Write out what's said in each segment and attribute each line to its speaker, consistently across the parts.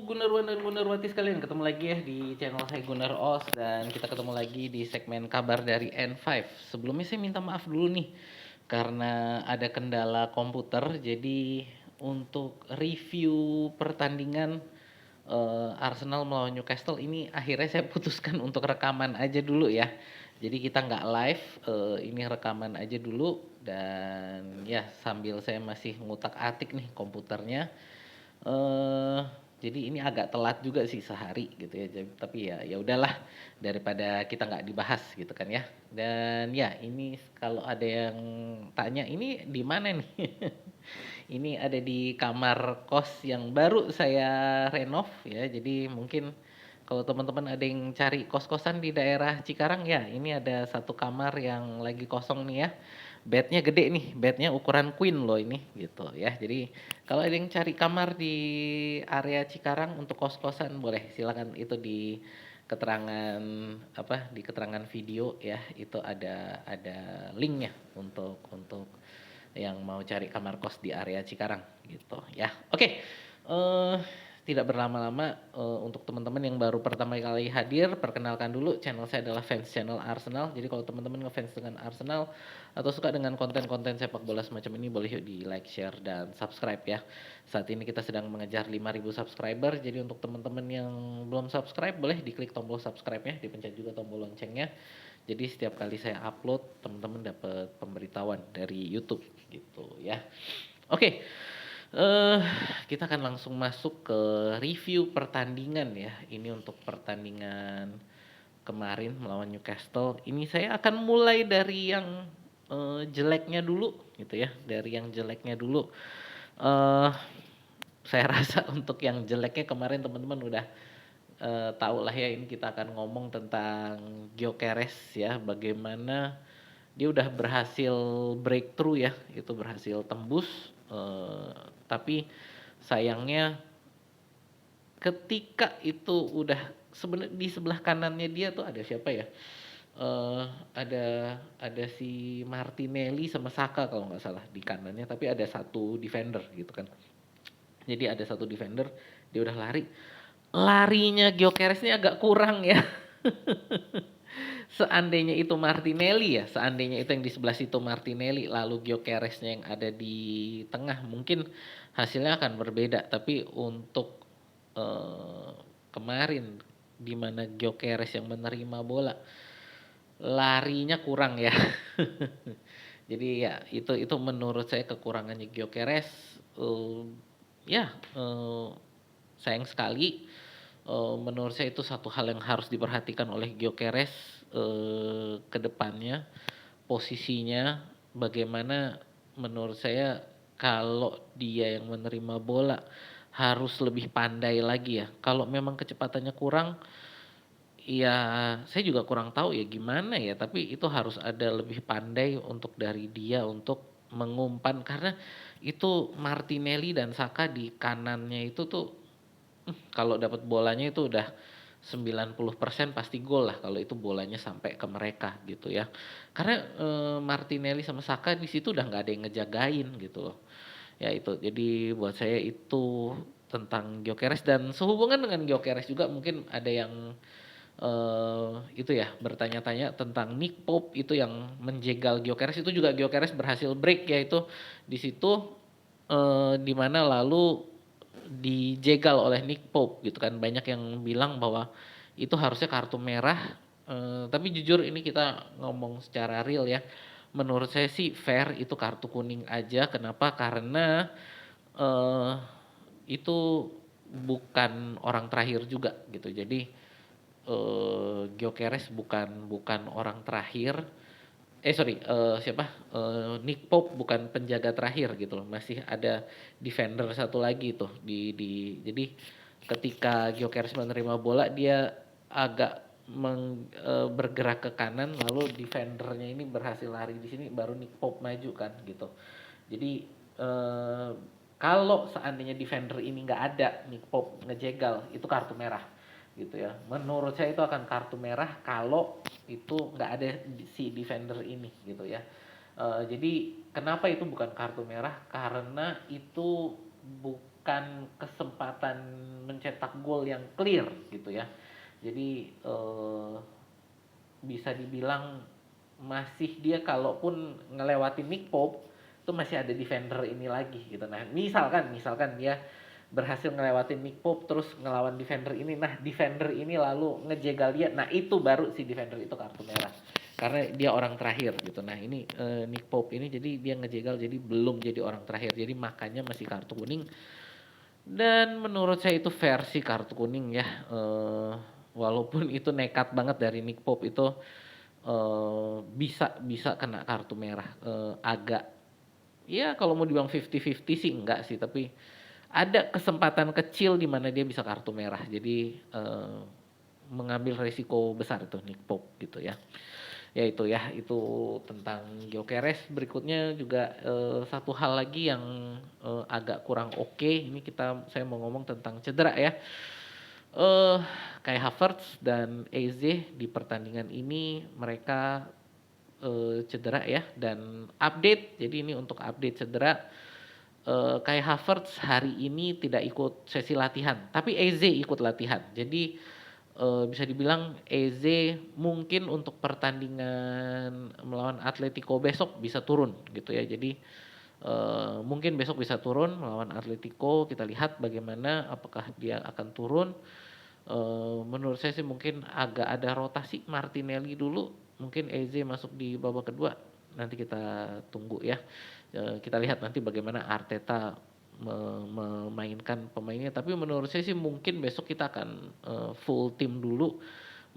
Speaker 1: Gunarwan dan Gunarwati sekalian, ketemu lagi ya di channel saya Gunar Os, dan kita ketemu lagi di segmen kabar dari N5. Sebelumnya saya minta maaf dulu nih karena ada kendala komputer, jadi untuk review pertandingan Arsenal melawan Newcastle ini akhirnya saya putuskan untuk rekaman aja dulu ya. Jadi kita nggak live, ini rekaman aja dulu, dan ya sambil saya masih ngutak-atik nih komputernya. eh jadi ini agak telat juga sih sehari gitu ya. Tapi ya udahlah, daripada kita nggak dibahas gitu kan ya. Dan ya ini kalau ada yang tanya ini di mana nih? Ini ada di kamar kos yang baru saya renov ya. Jadi mungkin kalau teman-teman ada yang cari kos-kosan di daerah Cikarang ya, ini ada satu kamar yang lagi kosong nih ya. Bednya gede nih, bednya ukuran queen loh ini gitu ya. Jadi kalau ada yang cari kamar di area Cikarang untuk kos-kosan boleh silakan, itu di keterangan di keterangan video ya, itu ada linknya untuk yang mau cari kamar kos di area Cikarang gitu ya. Oke. eh Tidak berlama-lama, untuk teman-teman yang baru pertama kali hadir, perkenalkan dulu, channel saya adalah fans channel Arsenal. Jadi kalau teman-teman ngefans dengan Arsenal atau suka dengan konten-konten sepak bola semacam ini, boleh yuk di like, share, dan subscribe ya. Saat ini kita sedang mengejar 5.000 subscriber. Jadi untuk teman-teman yang belum subscribe, boleh diklik tombol subscribe-nya, dipencet juga tombol loncengnya. Jadi setiap kali saya upload, teman-teman dapat pemberitahuan dari YouTube gitu ya. Oke. Eh, kita akan langsung masuk ke review pertandingan ya. Ini untuk pertandingan kemarin melawan Newcastle. Ini saya akan mulai dari yang jeleknya dulu gitu ya. Dari yang jeleknya dulu. Eh, saya rasa untuk yang jeleknya kemarin teman-teman udah tahu lah ya. Ini kita akan ngomong tentang Gyökeres ya. Bagaimana dia udah berhasil breakthrough ya, itu berhasil tembus, tapi sayangnya ketika itu udah sebenarnya di sebelah kanannya dia tuh ada siapa ya? Eh ada si Martinelli sama Saka kalau nggak salah di kanannya, tapi ada satu defender gitu kan. Jadi ada satu defender, dia udah lari. Larinya Gyökeres ini agak kurang ya. Seandainya itu Martinelli ya, seandainya itu yang di sebelah situ Martinelli, lalu Gyökeresnya yang ada di tengah, mungkin hasilnya akan berbeda. Tapi untuk eh, kemarin di mana Gyökeres yang menerima bola, larinya kurang ya. Jadi ya itu menurut saya kekurangannya Gyökeres. Eh, ya sayang sekali. Menurut saya itu satu hal yang harus diperhatikan oleh Gyökeres ke depannya, posisinya bagaimana. Menurut saya kalau dia yang menerima bola harus lebih pandai lagi ya. Kalau memang kecepatannya kurang, ya saya juga kurang tahu ya gimana ya, tapi itu harus ada lebih pandai untuk dari dia untuk mengumpan, karena itu Martinelli dan Saka di kanannya itu tuh, kalau dapat bolanya itu udah 90% pasti gol lah kalau itu bolanya sampai ke mereka gitu ya. Karena Martinelli sama Saka di situ udah nggak ada yang ngejagain gitu loh. Ya itu. Jadi buat saya itu tentang Gyökeres, dan sehubungan dengan Gyökeres juga mungkin ada yang itu ya bertanya-tanya tentang Nick Pope itu yang menjegal Gyökeres. Itu juga Gyökeres berhasil break ya, itu di situ di mana lalu dijegal oleh Nick Pope gitu kan. Banyak yang bilang bahwa itu harusnya kartu merah, tapi jujur ini kita ngomong secara real ya. Menurut saya sih fair itu kartu kuning aja. Kenapa? Karena eh itu bukan orang terakhir juga gitu. Jadi Gyökeres bukan bukan orang terakhir. Sorry, siapa? Nick Pope bukan penjaga terakhir gitu loh. Masih ada defender satu lagi tuh jadi ketika Gyökeres menerima bola, dia agak bergerak ke kanan, lalu defendernya ini berhasil lari di sini, baru Nick Pope maju kan gitu. Jadi eh, kalau seandainya defender ini nggak ada, Nick Pope ngejegal, itu kartu merah gitu ya. Menurut saya itu akan kartu merah kalau itu nggak ada si defender ini gitu ya. Jadi kenapa itu bukan kartu merah? Karena itu bukan kesempatan mencetak gol yang clear gitu ya. Jadi bisa dibilang masih dia kalaupun ngelewatin Nick Pope itu masih ada defender ini lagi gitu. Nah, misalkan dia berhasil ngelewatin Nick Pope terus ngelawan defender ini. Nah, defender ini lalu ngejegal dia. Nah, itu baru si defender itu kartu merah. Karena dia orang terakhir gitu. Nah, ini Nick Pope ini jadi dia ngejegal jadi belum jadi orang terakhir. Jadi makanya masih kartu kuning. Dan menurut saya itu versi kartu kuning ya. Walaupun itu nekat banget dari Nick Pope itu bisa bisa kena kartu merah. Agak ya kalau mau dibilang 50-50 sih enggak sih, tapi ada kesempatan kecil di mana dia bisa kartu merah. Jadi mengambil resiko besar itu Nick Pope gitu ya. Ya itu ya, itu tentang Gyökeres. Berikutnya juga satu hal lagi yang agak kurang oke. Ini saya mau ngomong tentang cedera ya. Eh Kai Havertz dan Eze di pertandingan ini mereka cedera ya, dan update. Jadi ini untuk update cedera. Kai Havertz hari ini tidak ikut sesi latihan, tapi Eze ikut latihan. Jadi bisa dibilang Eze mungkin untuk pertandingan melawan Atletico besok bisa turun gitu ya. Jadi mungkin besok bisa turun melawan Atletico. Kita lihat bagaimana, apakah dia akan turun. Menurut saya sih mungkin agak ada rotasi, Martinelli dulu, mungkin Eze masuk di babak kedua. Nanti kita tunggu ya. Kita lihat nanti bagaimana Arteta memainkan pemainnya. Tapi menurut saya sih mungkin besok kita akan full tim dulu,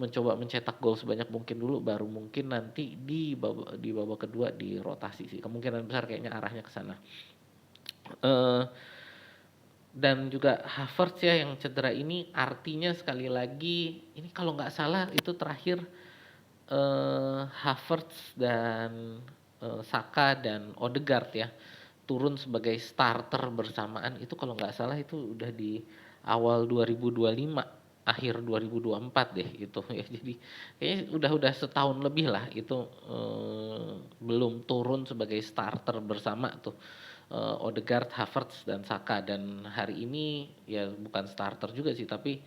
Speaker 1: mencoba mencetak gol sebanyak mungkin dulu, baru mungkin nanti di babak kedua dirotasi sih. Kemungkinan besar kayaknya arahnya ke sana. Dan juga Havertz ya yang cedera ini, artinya sekali lagi ini kalau nggak salah itu terakhir Havertz dan Saka dan Odegaard ya turun sebagai starter bersamaan, itu kalau nggak salah itu udah di awal 2025, akhir 2024 deh itu ya. Jadi kayaknya udah setahun lebih lah itu belum turun sebagai starter bersama tuh Odegaard, Havertz dan Saka. Dan hari ini ya bukan starter juga sih, tapi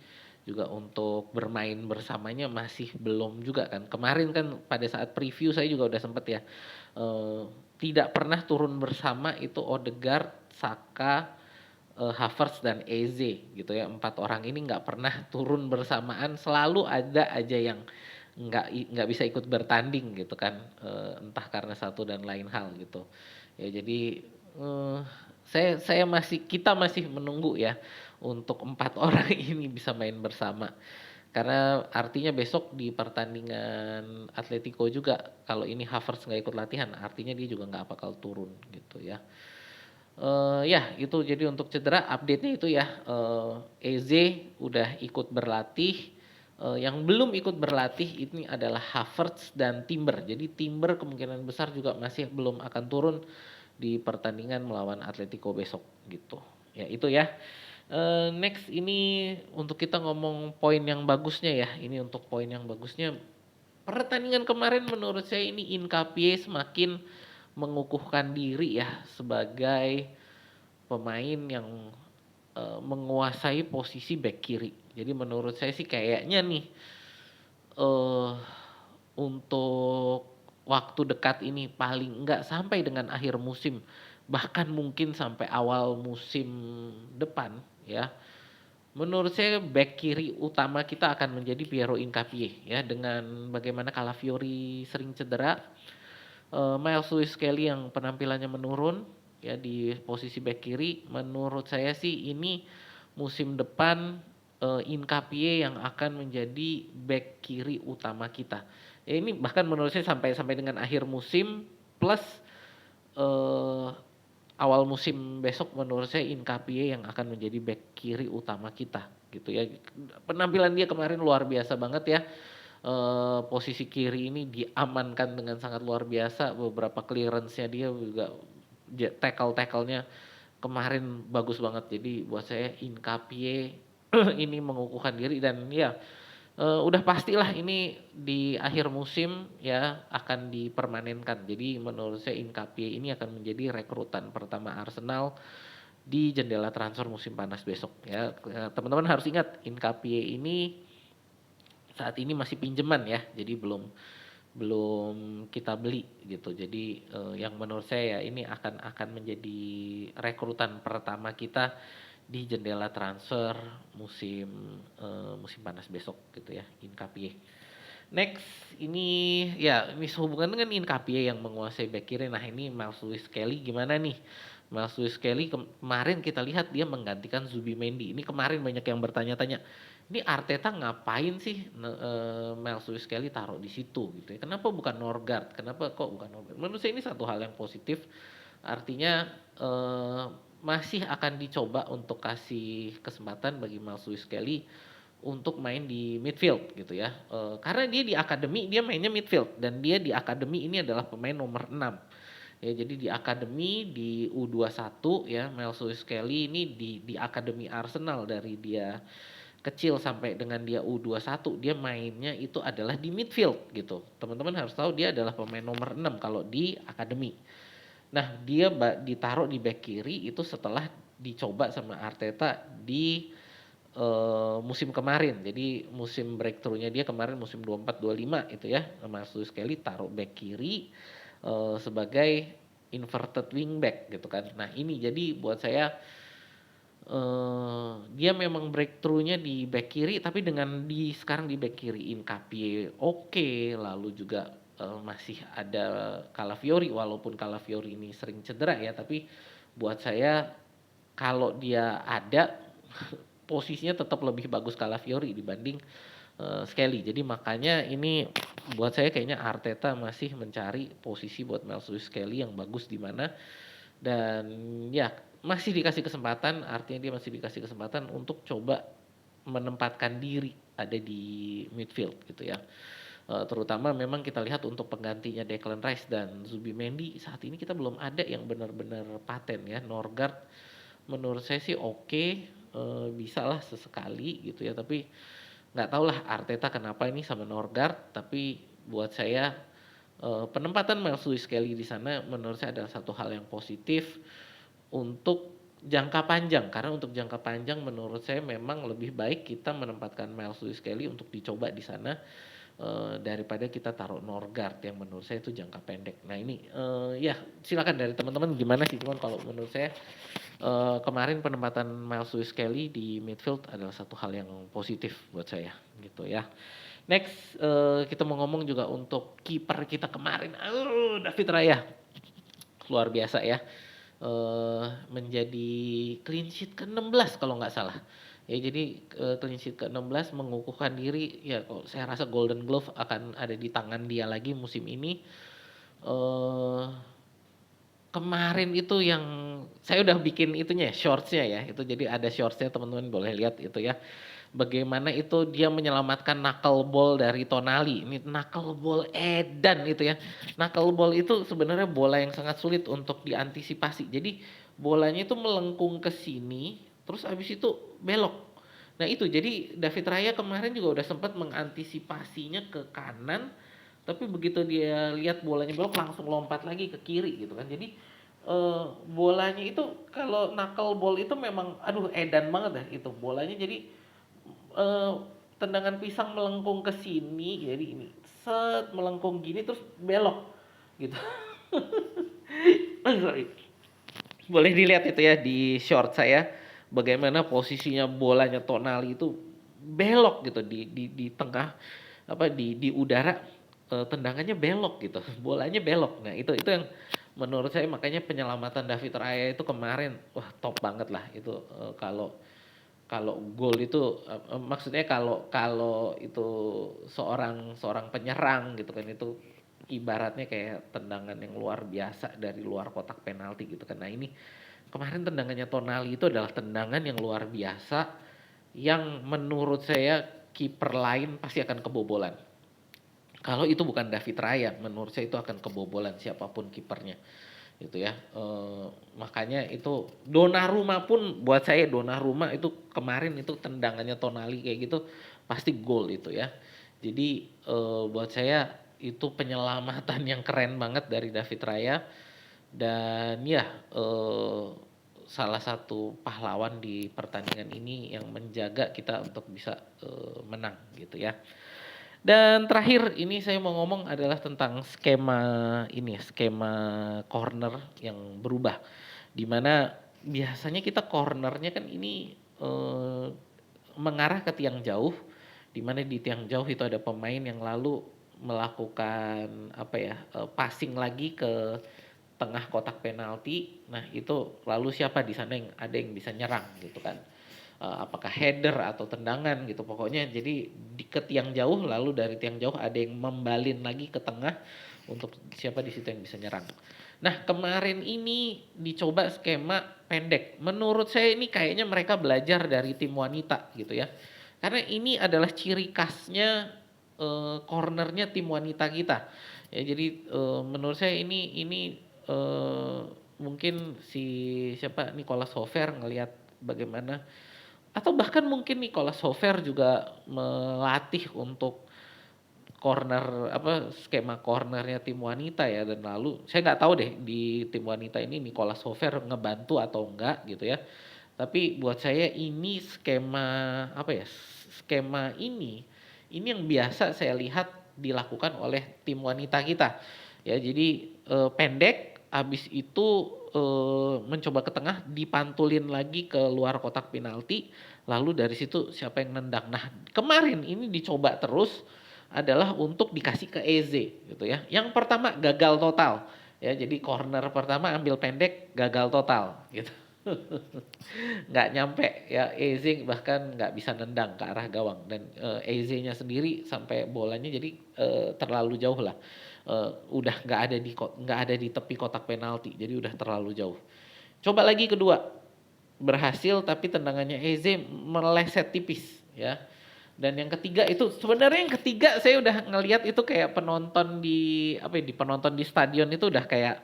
Speaker 1: juga untuk bermain bersamanya masih belum juga kan. Kemarin kan pada saat preview saya juga udah sempet ya tidak pernah turun bersama itu Odegaard, Saka, Havertz dan Eze gitu ya. 4 orang ini nggak pernah turun bersamaan, selalu ada aja yang nggak bisa ikut bertanding gitu kan, entah karena satu dan lain hal gitu. Ya jadi kita masih menunggu ya untuk 4 orang ini bisa main bersama. Karena artinya besok di pertandingan Atletico juga kalau ini Havertz nggak ikut latihan, artinya dia juga nggak bakal turun gitu ya. Ya itu jadi untuk cedera update-nya itu ya. Eze udah ikut berlatih. Yang belum ikut berlatih ini adalah Havertz dan Timber. Jadi Timber kemungkinan besar juga masih belum akan turun di pertandingan melawan Atletico besok gitu. Ya itu ya. Next ini untuk kita ngomong poin yang bagusnya ya. Ini untuk poin yang bagusnya. Pertandingan kemarin menurut saya ini Hincapié semakin mengukuhkan diri ya sebagai pemain yang menguasai posisi back kiri. Jadi menurut saya sih kayaknya nih eh untuk waktu dekat ini paling enggak sampai dengan akhir musim, bahkan mungkin sampai awal musim depan ya. Menurut saya back kiri utama kita akan menjadi Piero Hincapié ya, dengan bagaimana Calafiori sering cedera, Miles Lewis Kelly yang penampilannya menurun ya di posisi back kiri. Menurut saya sih ini musim depan Hincapié yang akan menjadi back kiri utama kita. Ya ini bahkan menurut saya sampai dengan akhir musim plus eh, awal musim besok menurut saya Hincapié yang akan menjadi back kiri utama kita gitu ya. Penampilan dia kemarin luar biasa banget ya. Posisi kiri ini diamankan dengan sangat luar biasa. Beberapa clearance-nya dia juga, tackle-nya kemarin bagus banget. Jadi buat saya Hincapié ini mengukuhkan diri, dan ya udah pastilah ini di akhir musim ya akan dipermanenkan. Jadi menurut saya Hincapié ini akan menjadi rekrutan pertama Arsenal di jendela transfer musim panas besok ya. Teman-teman harus ingat Inkapie ini saat ini masih pinjaman ya, jadi belum belum kita beli gitu. Jadi yang menurut saya ya ini akan menjadi rekrutan pertama kita di jendela transfer musim panas besok gitu ya, Inkapie. Next, ini sehubungan dengan Inkapie yang menguasai back kiri. Nah, ini Miles Lewis Kelly gimana nih? Miles Lewis Kelly kemarin kita lihat dia menggantikan Zubimendi. Ini kemarin banyak yang bertanya-tanya, ini Arteta ngapain sih Miles Lewis Kelly taruh di situ gitu ya? Kenapa bukan Norgard? Kenapa kok bukan Norgard? Menurut saya ini satu hal yang positif. Artinya masih akan dicoba untuk kasih kesempatan bagi Miles Lewis Kelly untuk main di midfield gitu ya. Karena dia di akademi dia mainnya midfield dan dia di akademi ini adalah pemain nomor 6. Ya, jadi di akademi di U21 ya, Miles Lewis Kelly ini di akademi Arsenal dari dia kecil sampai dengan dia U21 dia mainnya itu adalah di midfield gitu. Teman-teman harus tahu dia adalah pemain nomor 6 kalau di akademi. Nah, dia ditaruh di back kiri itu setelah dicoba sama Arteta di musim kemarin. Jadi musim breakthrough-nya dia kemarin musim 24-25 itu ya, Mas Lewis Kelly taruh back kiri sebagai inverted wing back gitu kan. Nah, ini jadi buat saya dia memang breakthrough-nya di back kiri tapi dengan sekarang di back kiri Inkapie oke, lalu juga masih ada Calafiori walaupun Calafiori ini sering cedera ya, tapi buat saya kalau dia ada posisinya tetap lebih bagus Calafiori dibanding Skelly. Jadi makanya ini buat saya kayaknya Arteta masih mencari posisi buat Miles Lewis Skelly yang bagus di mana, dan ya masih dikasih kesempatan, artinya dia masih dikasih kesempatan untuk coba menempatkan diri ada di midfield gitu ya. Terutama memang kita lihat untuk penggantinya Declan Rice dan Zubimendi saat ini kita belum ada yang benar-benar paten ya. Norgard menurut saya sih oke, bisa lah sesekali gitu ya, tapi nggak tahu lah Arteta kenapa ini sama Norgard, tapi buat saya penempatan Miles Lewis Kelly di sana menurut saya adalah satu hal yang positif untuk jangka panjang, karena untuk jangka panjang menurut saya memang lebih baik kita menempatkan Miles Lewis Kelly untuk dicoba di sana daripada kita taruh Norgard yang menurut saya itu jangka pendek. Nah ini ya silakan dari teman-teman gimana sih, cuman kalau menurut saya kemarin penempatan Miles Lewis Kelly di midfield adalah satu hal yang positif buat saya gitu ya. Next kita mau ngomong juga untuk kiper kita kemarin, David Raya luar biasa ya, menjadi clean sheet ke-16 kalau nggak salah. Ya jadi clean sheet ke-16 mengukuhkan diri ya, kok saya rasa Golden Glove akan ada di tangan dia lagi musim ini. Kemarin itu yang saya udah bikin itunya ya, shortsnya ya, itu jadi ada shortsnya teman-teman boleh lihat itu ya. Bagaimana itu dia menyelamatkan knuckleball dari Tonali. Ini knuckleball edan itu ya. Knuckleball itu sebenarnya bola yang sangat sulit untuk diantisipasi. Jadi bolanya itu melengkung ke sini, terus habis itu belok. Nah itu jadi David Raya kemarin juga udah sempat mengantisipasinya ke kanan, tapi begitu dia lihat bolanya belok langsung lompat lagi ke kiri gitu kan. Jadi bolanya itu kalau knuckleball itu memang aduh edan banget ya itu bolanya. Jadi eh, tendangan pisang melengkung ke sini, jadi ini set melengkung gini terus belok gitu. Sorry. Boleh dilihat itu ya di short saya bagaimana posisinya bolanya Tonali itu belok gitu di tengah apa di udara, tendangannya belok gitu. Bolanya belok. Nah, itu yang menurut saya makanya penyelamatan David Raya itu kemarin wah top banget lah itu, kalau kalau gol itu maksudnya kalau kalau itu seorang seorang penyerang gitu kan, itu ibaratnya kayak tendangan yang luar biasa dari luar kotak penalti gitu kan. Nah ini kemarin tendangannya Tonali itu adalah tendangan yang luar biasa yang menurut saya kiper lain pasti akan kebobolan. Kalau itu bukan David Raya, menurut saya itu akan kebobolan siapapun kipernya gitu ya. Makanya itu Donnarumma pun buat saya Donnarumma itu kemarin itu tendangannya Tonali kayak gitu pasti gol itu ya. Jadi buat saya itu penyelamatan yang keren banget dari David Raya, dan ya salah satu pahlawan di pertandingan ini yang menjaga kita untuk bisa menang gitu ya. Dan terakhir ini saya mau ngomong adalah tentang skema corner yang berubah. Di mana biasanya kita cornernya kan ini mengarah ke tiang jauh, di mana di tiang jauh itu ada pemain yang lalu melakukan apa ya, passing lagi ke tengah kotak penalti. Nah, itu lalu siapa di sana yang ada yang bisa nyerang gitu kan. Apakah header atau tendangan gitu pokoknya, jadi ke tiang jauh lalu dari tiang jauh ada yang membalin lagi ke tengah untuk siapa di situ yang bisa nyerang. Nah, kemarin ini dicoba skema pendek. Menurut saya ini kayaknya mereka belajar dari tim wanita gitu ya. Karena ini adalah ciri khasnya cornernya tim wanita kita. Ya, jadi menurut saya ini mungkin si siapa Nicolas Hofer ngelihat bagaimana, atau bahkan mungkin Nicolas Hofer juga melatih untuk corner apa skema cornernya tim wanita ya, dan lalu saya nggak tahu deh di tim wanita ini Nicolas Hofer ngebantu atau enggak gitu ya. Tapi buat saya ini skema apa ya? Skema ini yang biasa saya lihat dilakukan oleh tim wanita kita. Ya, jadi pendek habis itu mencoba ke tengah dipantulin lagi ke luar kotak penalti, lalu dari situ siapa yang nendang. Nah, kemarin ini dicoba terus adalah untuk dikasih ke Eze gitu ya. Yang pertama gagal total. Ya, jadi corner pertama ambil pendek gagal total gitu. Nggak nyampe ya, Eze bahkan nggak bisa nendang ke arah gawang, dan Eze-nya sendiri sampai bolanya jadi terlalu jauh lah. Udah nggak ada di tepi kotak penalti, jadi udah terlalu jauh. Coba lagi kedua, berhasil tapi tendangannya Eze meleset tipis ya. Dan yang ketiga itu sebenarnya yang ketiga saya udah ngelihat itu kayak penonton di apa ya, di penonton di stadion itu udah kayak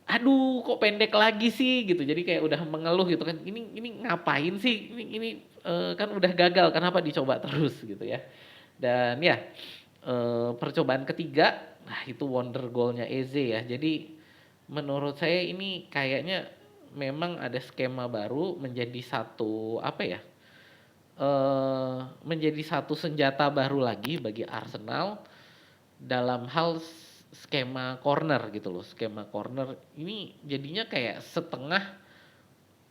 Speaker 1: aduh kok pendek lagi sih gitu. Jadi kayak udah mengeluh gitu kan. Ini ngapain sih? Ini kan udah gagal, kenapa dicoba terus gitu ya. Dan ya percobaan ketiga, nah itu wonder goalnya Eze ya. Jadi menurut saya ini kayaknya memang ada skema baru menjadi satu apa ya? Menjadi satu senjata baru lagi bagi Arsenal dalam hal skema corner gitu loh. Skema corner ini jadinya kayak setengah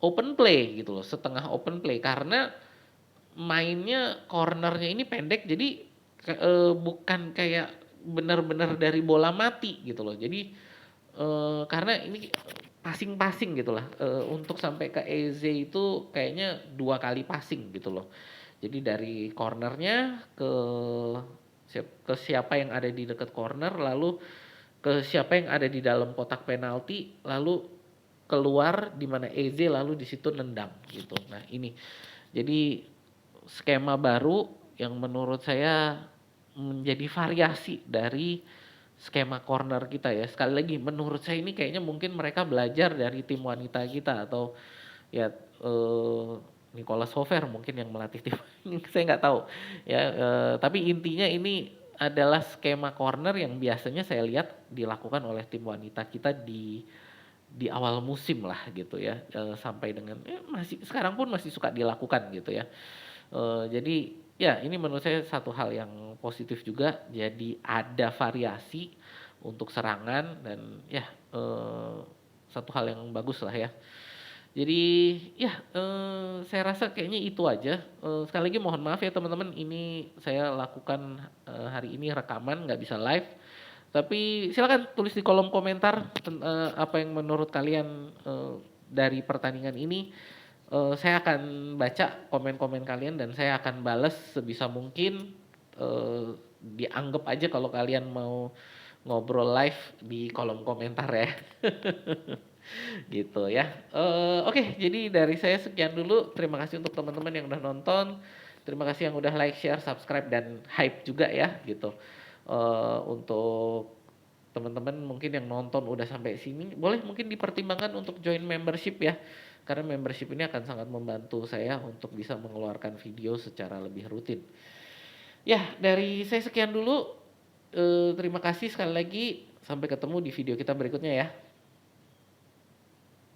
Speaker 1: open play gitu loh, setengah open play karena mainnya cornernya ini pendek, jadi bukan kayak benar-benar dari bola mati gitu loh. Jadi karena ini passing-passing gitu lah, untuk sampai ke Eze itu kayaknya 2 kali passing gitu loh. Jadi dari cornernya ke siapa yang ada di dekat corner, lalu ke siapa yang ada di dalam kotak penalti, lalu keluar di mana Eze lalu di situ nendang gitu. Nah, ini jadi skema baru yang menurut saya menjadi variasi dari skema corner kita ya. Sekali lagi menurut saya ini kayaknya mungkin mereka belajar dari tim wanita kita, atau ya Nicolas Hofer mungkin yang melatih tim. Saya nggak tahu ya, tapi intinya ini adalah skema corner yang biasanya saya lihat dilakukan oleh tim wanita kita di awal musim lah gitu ya, sampai dengan masih sekarang pun masih suka dilakukan gitu ya. Jadi ya ini menurut saya satu hal yang positif juga, jadi ada variasi untuk serangan dan ya satu hal yang bagus lah ya. Jadi ya saya rasa kayaknya itu aja. Sekali lagi mohon maaf ya teman-teman, ini saya lakukan hari ini rekaman nggak bisa live. Tapi silakan tulis di kolom komentar apa yang menurut kalian dari pertandingan ini. Saya akan baca komen-komen kalian dan saya akan balas sebisa mungkin. Dianggap aja kalau kalian mau ngobrol live di kolom komentar ya. Gitu ya. Oke, jadi dari saya sekian dulu. Terima kasih untuk teman-teman yang udah nonton. Terima kasih yang udah like, share, subscribe, dan hype juga ya gitu. Untuk teman-teman mungkin yang nonton udah sampai sini, boleh mungkin dipertimbangkan untuk join membership ya. Karena membership ini akan sangat membantu saya untuk bisa mengeluarkan video secara lebih rutin. Ya, dari saya sekian dulu. Terima kasih sekali lagi. Sampai ketemu di video kita berikutnya ya.